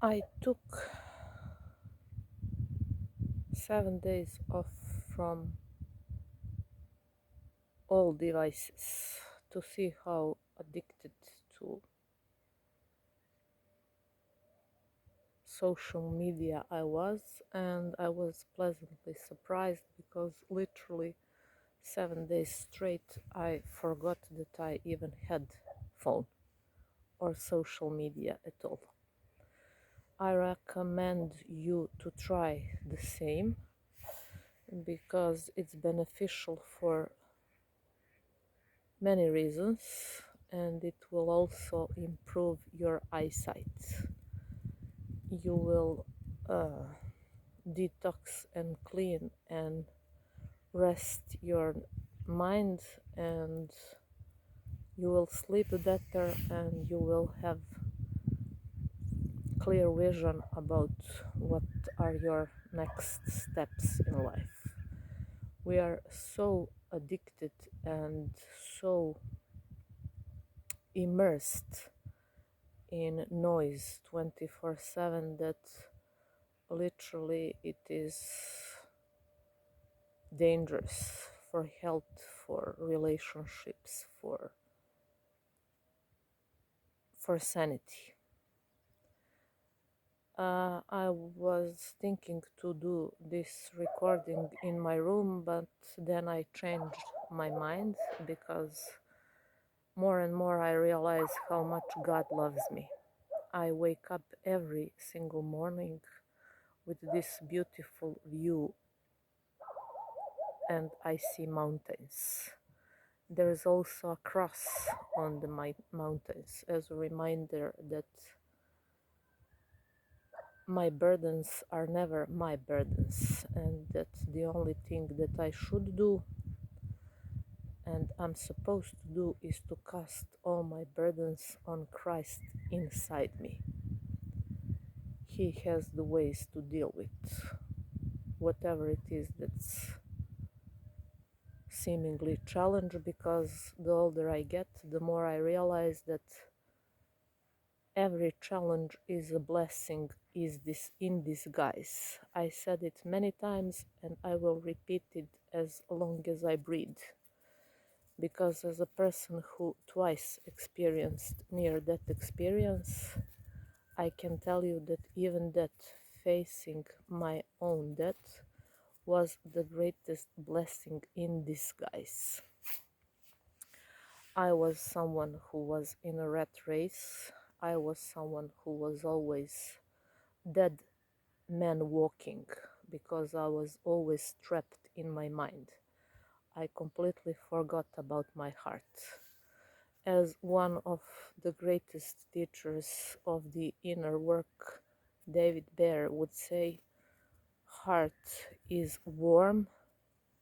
I took 7 days off from all devices to see how addicted to social media I was, and I was pleasantly surprised because literally 7 days straight I forgot that I even had phone or social media at all. I recommend you to try the same because it's beneficial for many reasons, and it will also improve your eyesight. You will detox and clean and rest your mind, and you will sleep better, and you will have clear vision about what are your next steps in life. We are so addicted and so immersed in noise 24/7 that literally it is dangerous for health, for relationships, for sanity. I was thinking to do this recording in my room, but then I changed my mind because more and more I realize how much God loves me. I wake up every single morning with this beautiful view, and I see mountains. There is also a cross on the mountains as a reminder that my burdens are never my burdens, and that the only thing that I should do and I'm supposed to do is to cast all my burdens on Christ inside me. He has the ways to deal with whatever it is that's seemingly challenge, because the older I get, the more I realize that every challenge is a blessing, is this in disguise. I said it many times and I will repeat it as long as I breathe, because as a person who twice experienced near-death experience, I can tell you that even death, facing my own death, was the greatest blessing in disguise. I was someone who was in a rat race. I was someone who was always dead man walking because I was always trapped in my mind. I completely forgot about my heart. As one of the greatest teachers of the inner work, David Baer, would say, heart is warm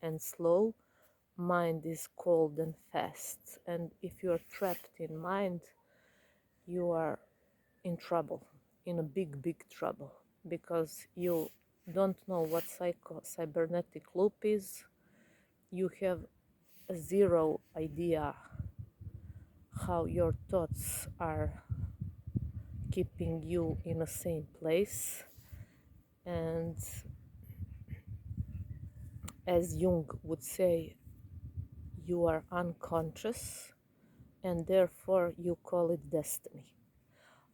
and slow, mind is cold and fast. And if you're trapped in mind, you are in trouble, in a big, big trouble, because you don't know what cybernetic loop is. You have a zero idea how your thoughts are keeping you in the same place. And as Jung would say, you are unconscious, and therefore you call it destiny.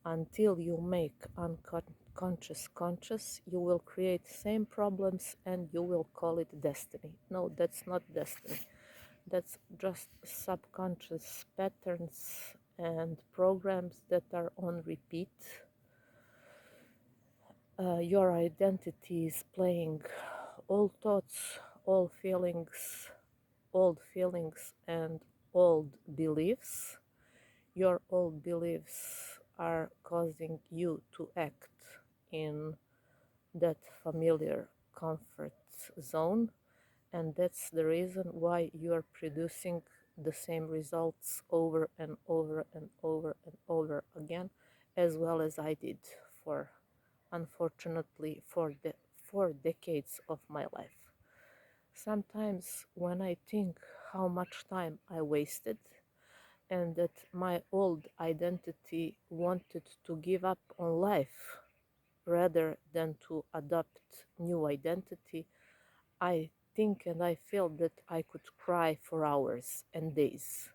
Until you make unconscious conscious, you will create same problems and you will call it destiny. No, that's not destiny. That's just subconscious patterns and programs that are on repeat. Your identity is playing all thoughts, all feelings, old feelings and old beliefs. Your old beliefs are causing you to act in that familiar comfort zone, and that's the reason why you are producing the same results over and over and over and over again, as well as I did for, unfortunately, for the 4 decades of my life. Sometimes when I think how much time I wasted and that my old identity wanted to give up on life, rather than to adopt new identity, I think and I feel that I could cry for hours and days.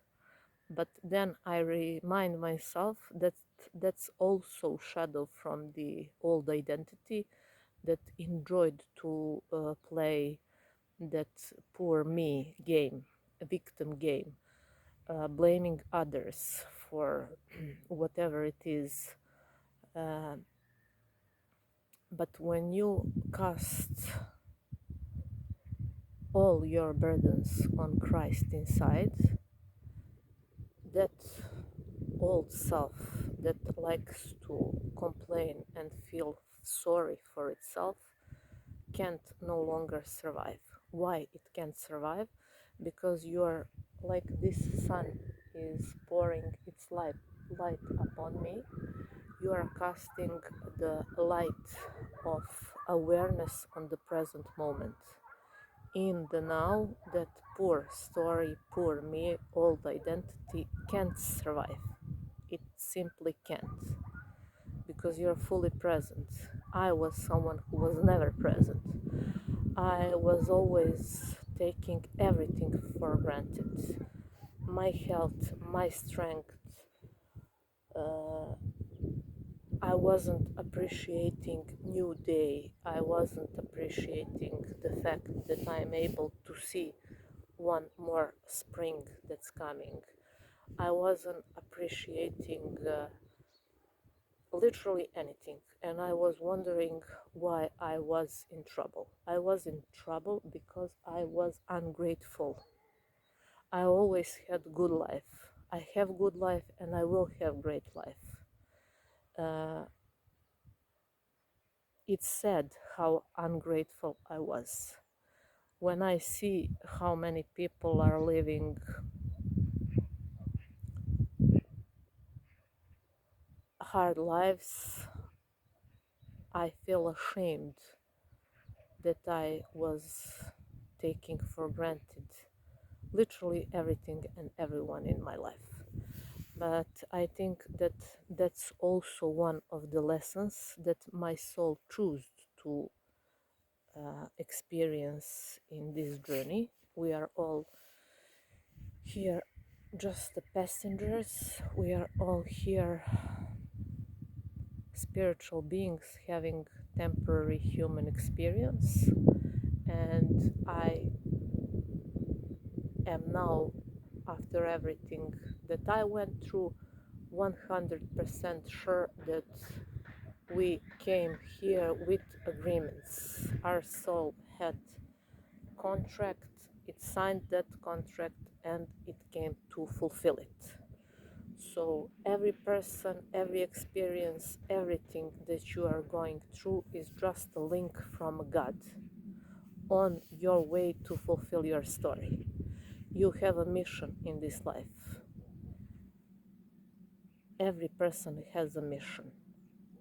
But then I remind myself that that's also shadow from the old identity that enjoyed to play that poor me game, a victim game, blaming others for whatever it is. Uh, but when you cast all your burdens on Christ inside, that old self that likes to complain and feel sorry for itself can't no longer survive. Why it can't survive? Because you're like this sun is pouring its light upon me. You are casting the light of awareness on the present moment. In the now, that poor story, poor me, old identity can't survive. It simply can't, because you're fully present. I was someone who was never present. I was always taking everything for granted. My health, my strength. Uh, I wasn't appreciating new day. I wasn't appreciating the fact that I'm able to see one more spring that's coming. I wasn't appreciating literally anything, and I was wondering why I was in trouble. I was in trouble because I was ungrateful. I always had good life. I have good life and I will have great life. Uh, it's sad how ungrateful I was. When I see how many people are living hard lives, I feel ashamed that I was taking for granted literally everything and everyone in my life. But I think that that's also one of the lessons that my soul chose to experience in this journey. We are all here just the passengers. We are all here spiritual beings having temporary human experience. And I am now, after everything that I went through, 100% sure that we came here with agreements. Our soul had contract, it signed that contract, and it came to fulfill it. So every person, every experience, everything that you are going through is just a link from God on your way to fulfill your story. You have a mission in this life. Every person has a mission,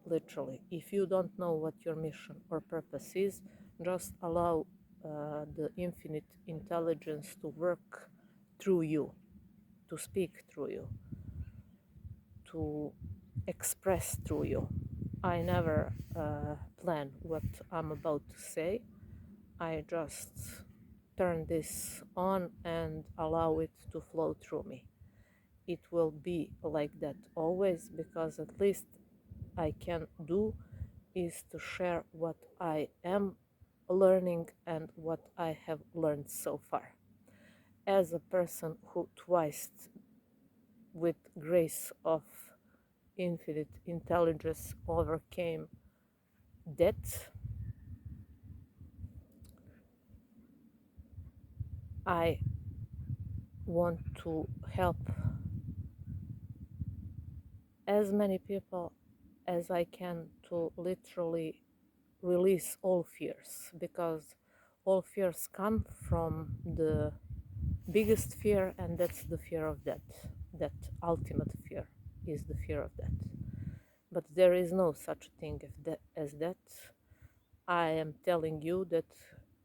literally. If you don't know what your mission or purpose is, just allow the infinite intelligence to work through you, to speak through you, to express through you. I never plan what I'm about to say. I just turn this on and allow it to flow through me. It will be like that always, because at least I can do is to share what I am learning and what I have learned so far. As a person who twice, with grace of infinite intelligence, overcame death, I want to help as many people as I can to literally release all fears, because all fears come from the biggest fear, and that's the fear of death. That ultimate fear is the fear of death. But there is no such thing as that. I am telling you that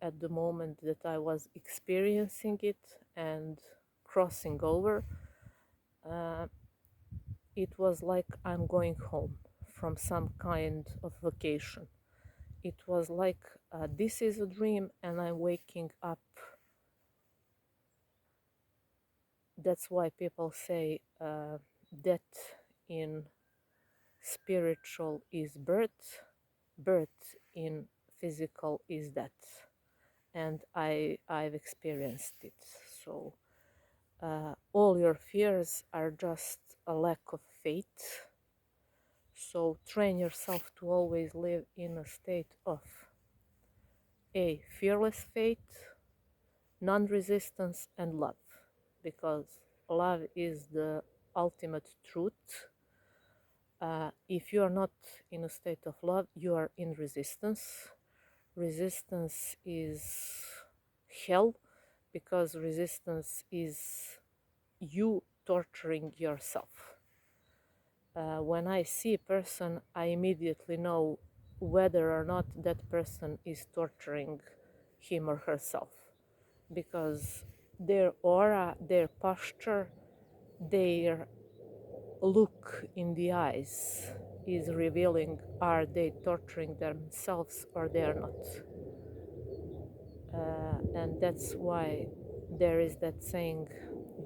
at the moment that I was experiencing it and crossing over, uh, it was like I'm going home from some kind of vacation. It was like this is a dream and I'm waking up. That's why people say death in spiritual is birth, birth in physical is death. And I've experienced it. So all your fears are just a lack of faith. So train yourself to always live in a state of a fearless faith, non-resistance, and love, because love is the ultimate truth. If you are not in a state of love, you are in resistance. Resistance is hell, because resistance is you torturing yourself. When I see a person, I immediately know whether or not that person is torturing him or herself, because their aura, their posture, their look in the eyes is revealing, are they torturing themselves or they are not. And that's why there is that saying,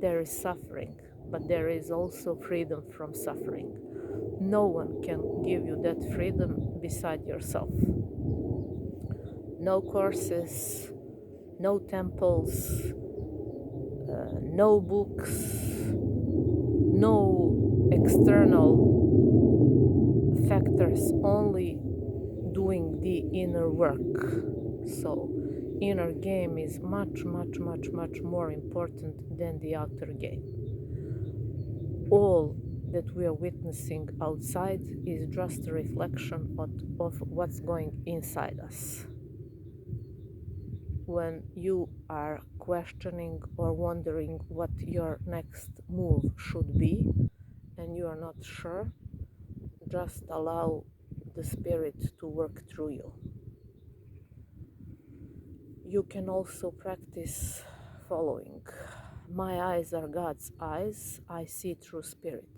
there is suffering, but there is also freedom from suffering. No one can give you that freedom beside yourself. No courses, no temples, no books, no external factors, only doing the inner work. So inner game is much, much, much, much more important than the outer game. All that we are witnessing outside is just a reflection of what's going inside us. When you are questioning or wondering what your next move should be and you are not sure, just allow the spirit to work through you. You can also practice following. My eyes are God's eyes, I see through spirit.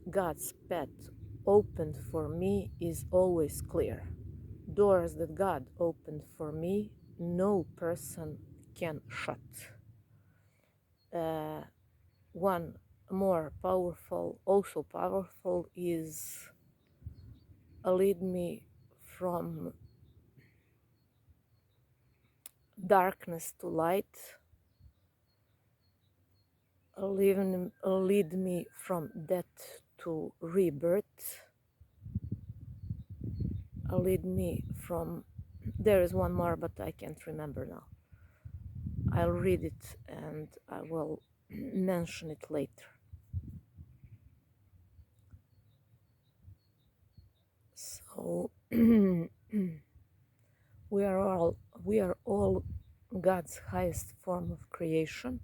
God's path opened for me is always clear. Doors that God opened for me, no person can shut. One more powerful, also powerful, is lead me from darkness to light, lead me from death to rebirth, lead me from, there is one more but I can't remember now. I'll read it and I will mention it later. So we are all God's highest form of creation,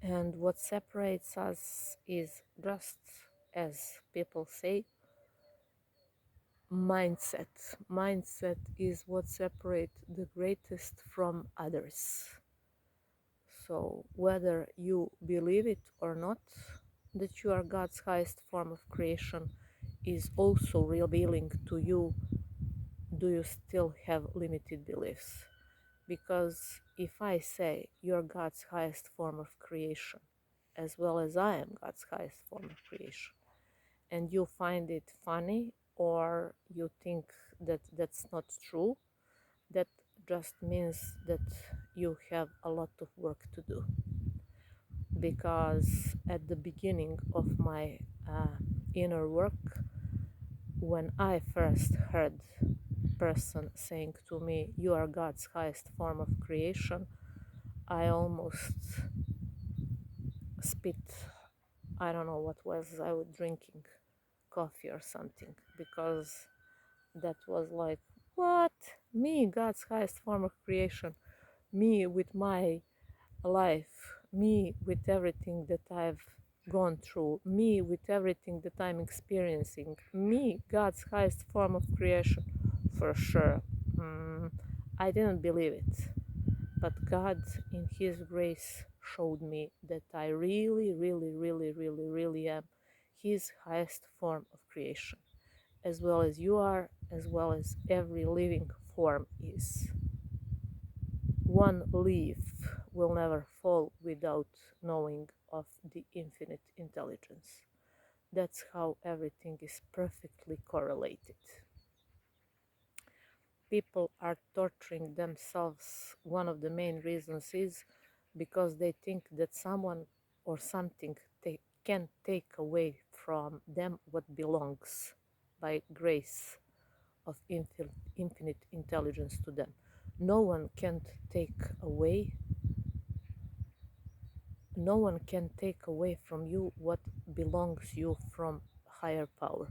and what separates us is, just as people say, mindset. Mindset is what separates the greatest from others. So whether you believe it or not, that you are God's highest form of creation is also revealing to you, do you still have limited beliefs? Because if I say you're God's highest form of creation, as well as I am God's highest form of creation, and you find it funny or you think that that's not true, that just means that you have a lot of work to do. Because at the beginning of my inner work, when I first heard a person saying to me, you are God's highest form of creation, I almost spit. I don't know what was, I was drinking coffee or something, because that was like, what? Me, God's highest form of creation, me with my life, me with everything that I've gone through, me with everything that I'm experiencing, me, God's highest form of creation, for sure. I didn't believe it, but God in His grace showed me that I really, really, really, really, really am His highest form of creation. as well as you are, as well as every living form is. One leaf will never fall without knowing of the infinite intelligence. That's how everything is perfectly correlated. People are torturing themselves. One of the main reasons is because they think that someone or something can take away from them what belongs by grace of infinite intelligence to them. No one can take away, no one can take away from you what belongs you from higher power.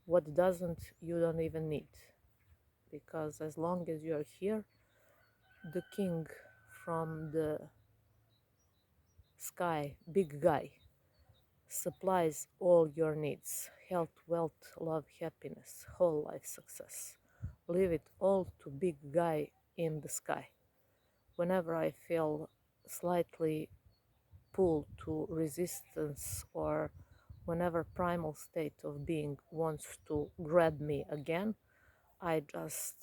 What doesn't, you don't even need. Because as long as you are here, the king from the sky, big guy, supplies all your needs: health, wealth, love, happiness, whole life success. Leave it all to big guy in the sky. Whenever I feel slightly pulled to resistance, or whenever primal state of being wants to grab me again, I just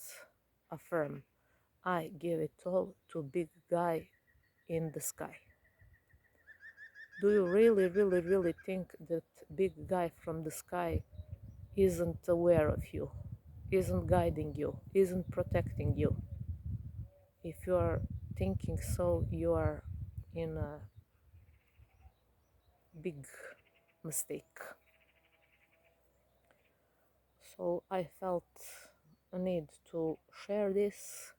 affirm, I give it all to big guy in the sky. Do you really, really, really think that big guy from the sky isn't aware of you, isn't guiding you, isn't protecting you? If you are thinking so, you are in a big mistake. So I felt a need to share this.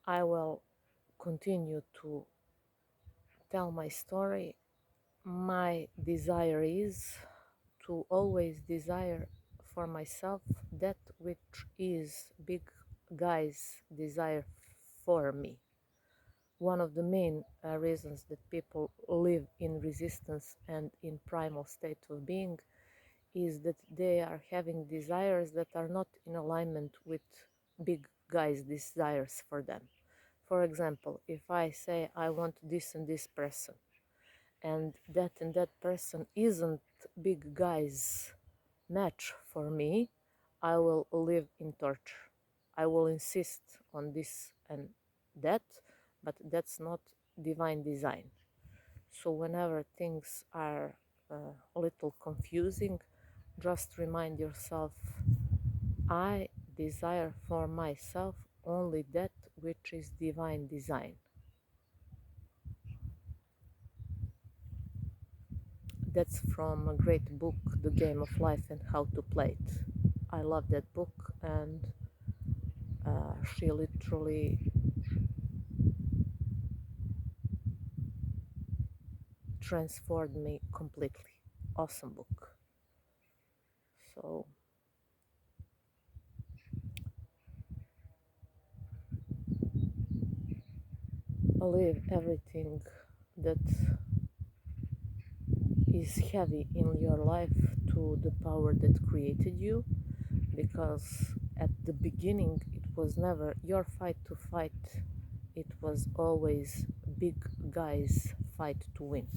I will continue to tell my story. My desire is to always desire for myself that which is big guy's desire for me. One of the main reasons that people live in resistance and in primal state of being is that they are having desires that are not in alignment with big guy's desires for them. For example, if I say I want this and this person, and that person isn't big guy's match for me, I will live in torture. I will insist on this and that, but that's not divine design. So whenever things are a little confusing, just remind yourself, I desire for myself only that which is divine design. That's from a great book, The Game of Life and How to Play It. I love that book, and she literally transformed me completely. Awesome book. So leave everything that is heavy in your life to the power that created you, because at the beginning it was never your fight to fight, it was always big guys fight to win.